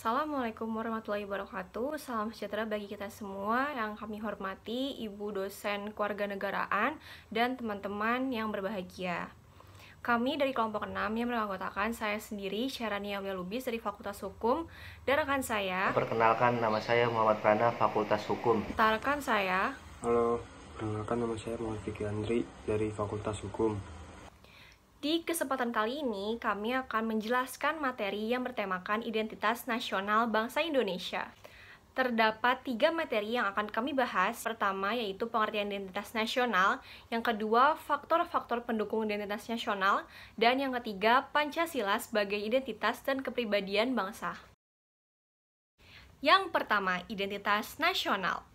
Assalamualaikum warahmatullahi wabarakatuh. Salam sejahtera bagi kita semua yang kami hormati, Ibu dosen kewarganegaraan dan teman-teman yang berbahagia. Kami dari kelompok 6 yang beranggotakan saya sendiri, Syahrani Aulia Lubis dari Fakultas Hukum, dan rekan saya. Perkenalkan, nama saya Muhammad Prana, Fakultas Hukum. Rekan saya. Halo, perkenalkan nama saya Muhammad Fikri Andri dari Fakultas Hukum. Di kesempatan kali ini, kami akan menjelaskan materi yang bertemakan identitas nasional bangsa Indonesia. Terdapat 3 materi yang akan kami bahas. Pertama, yaitu pengertian identitas nasional. Yang kedua, faktor-faktor pendukung identitas nasional. Dan yang ketiga, Pancasila sebagai identitas dan kepribadian bangsa. Yang pertama, identitas nasional.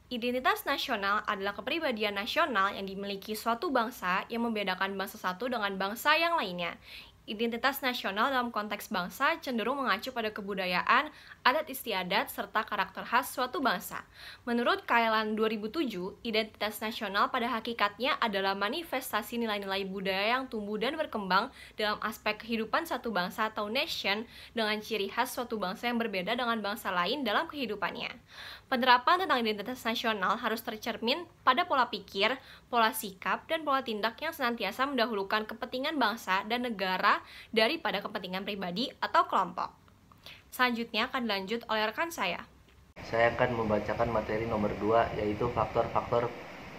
Identitas nasional adalah kepribadian nasional yang dimiliki suatu bangsa yang membedakan bangsa satu dengan bangsa yang lainnya. Identitas nasional dalam konteks bangsa cenderung mengacu pada kebudayaan, adat istiadat, serta karakter khas suatu bangsa. Menurut Kailan 2007, identitas nasional pada hakikatnya adalah manifestasi nilai-nilai budaya yang tumbuh dan berkembang dalam aspek kehidupan satu bangsa atau nation dengan ciri khas suatu bangsa yang berbeda dengan bangsa lain dalam kehidupannya. Penerapan tentang identitas nasional harus tercermin pada pola pikir, pola sikap, dan pola tindak yang senantiasa mendahulukan kepentingan bangsa dan negara daripada kepentingan pribadi atau kelompok. Selanjutnya akan dilanjut oleh rekan saya. Saya akan membacakan materi nomor 2, yaitu faktor-faktor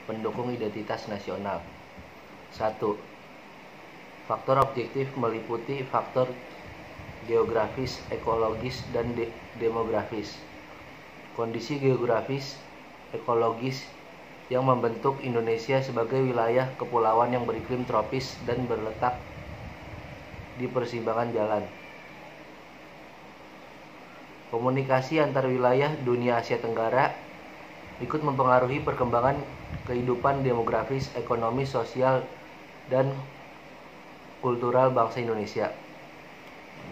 pendukung identitas nasional. 1. Faktor objektif meliputi faktor geografis, ekologis, dan demografis. Kondisi geografis, ekologis yang membentuk Indonesia sebagai wilayah kepulauan yang beriklim tropis dan berletak di persimpangan jalan. Komunikasi antar wilayah dunia Asia Tenggara ikut mempengaruhi perkembangan kehidupan demografis, ekonomi, sosial, dan kultural bangsa Indonesia.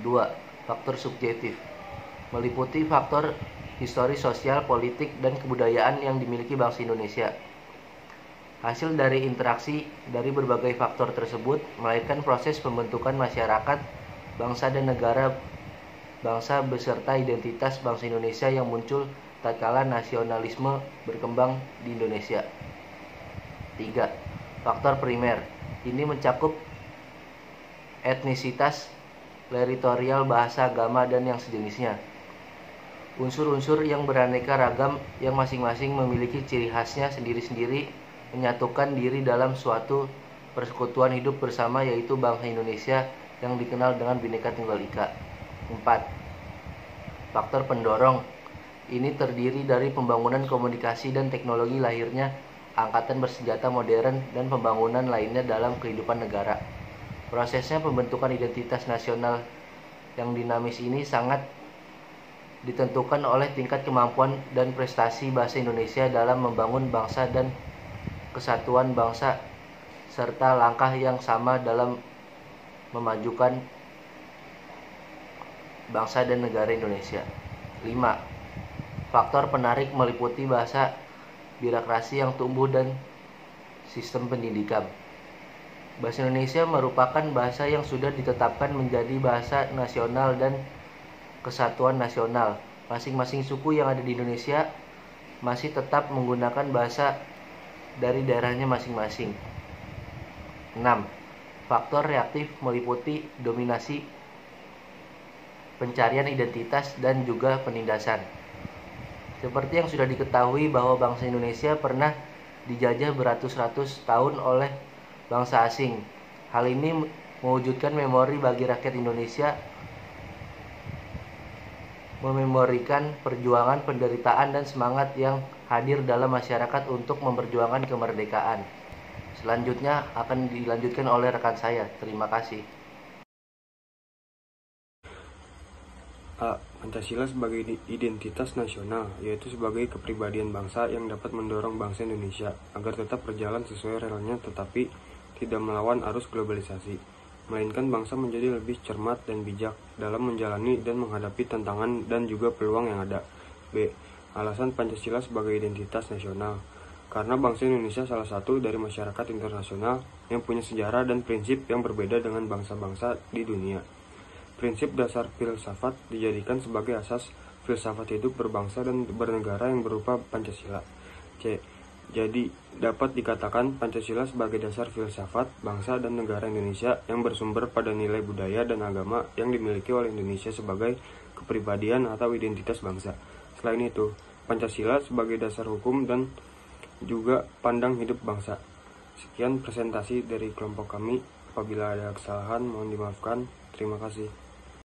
2. Faktor subjektif meliputi faktor histori, sosial, politik, dan kebudayaan yang dimiliki bangsa Indonesia. Hasil dari interaksi dari berbagai faktor tersebut melahirkan proses pembentukan masyarakat, bangsa dan negara bangsa beserta identitas bangsa Indonesia yang muncul tatkala nasionalisme berkembang di Indonesia. 3. Faktor primer. Ini mencakup etnisitas, teritorial, bahasa, agama, dan yang sejenisnya. Unsur-unsur yang beraneka ragam yang masing-masing memiliki ciri khasnya sendiri-sendiri menyatukan diri dalam suatu persekutuan hidup bersama, yaitu bangsa Indonesia yang dikenal dengan Bhinneka Tunggal Ika. 4. Faktor pendorong. Ini terdiri dari pembangunan komunikasi dan teknologi lahirnya angkatan bersenjata modern dan pembangunan lainnya dalam kehidupan negara. Prosesnya pembentukan identitas nasional yang dinamis ini sangat ditentukan oleh tingkat kemampuan dan prestasi bahasa Indonesia dalam membangun bangsa dan kesatuan bangsa, serta langkah yang sama dalam memajukan bangsa dan negara Indonesia. 5. Faktor penarik meliputi bahasa, birokrasi yang tumbuh, dan sistem pendidikan. Bahasa Indonesia merupakan bahasa yang sudah ditetapkan menjadi bahasa nasional dan kesatuan nasional. Masing-masing suku yang ada di Indonesia masih tetap menggunakan bahasa dari daerahnya masing-masing. 6. Faktor reaktif meliputi dominasi, pencarian identitas, dan juga penindasan. Seperti yang sudah diketahui bahwa bangsa Indonesia pernah dijajah beratus-ratus tahun oleh bangsa asing. Hal ini mewujudkan memori bagi rakyat Indonesia, mememorikan perjuangan, penderitaan, dan semangat yang hadir dalam masyarakat untuk memperjuangkan kemerdekaan. Selanjutnya akan dilanjutkan oleh rekan saya. Terima kasih. A. Pancasila sebagai identitas nasional, yaitu sebagai kepribadian bangsa yang dapat mendorong bangsa Indonesia agar tetap berjalan sesuai relnya tetapi tidak melawan arus globalisasi, melainkan bangsa menjadi lebih cermat dan bijak dalam menjalani dan menghadapi tantangan dan juga peluang yang ada. B. Alasan Pancasila sebagai identitas nasional. Karena bangsa Indonesia salah satu dari masyarakat internasional yang punya sejarah dan prinsip yang berbeda dengan bangsa-bangsa di dunia. Prinsip dasar filsafat dijadikan sebagai asas filsafat hidup berbangsa dan bernegara yang berupa Pancasila. C. Jadi, dapat dikatakan Pancasila sebagai dasar filsafat, bangsa, dan negara Indonesia yang bersumber pada nilai budaya dan agama yang dimiliki oleh Indonesia sebagai kepribadian atau identitas bangsa. Selain itu, Pancasila sebagai dasar hukum dan juga pandang hidup bangsa. Sekian presentasi dari kelompok kami. Apabila ada kesalahan, mohon dimaafkan. Terima kasih.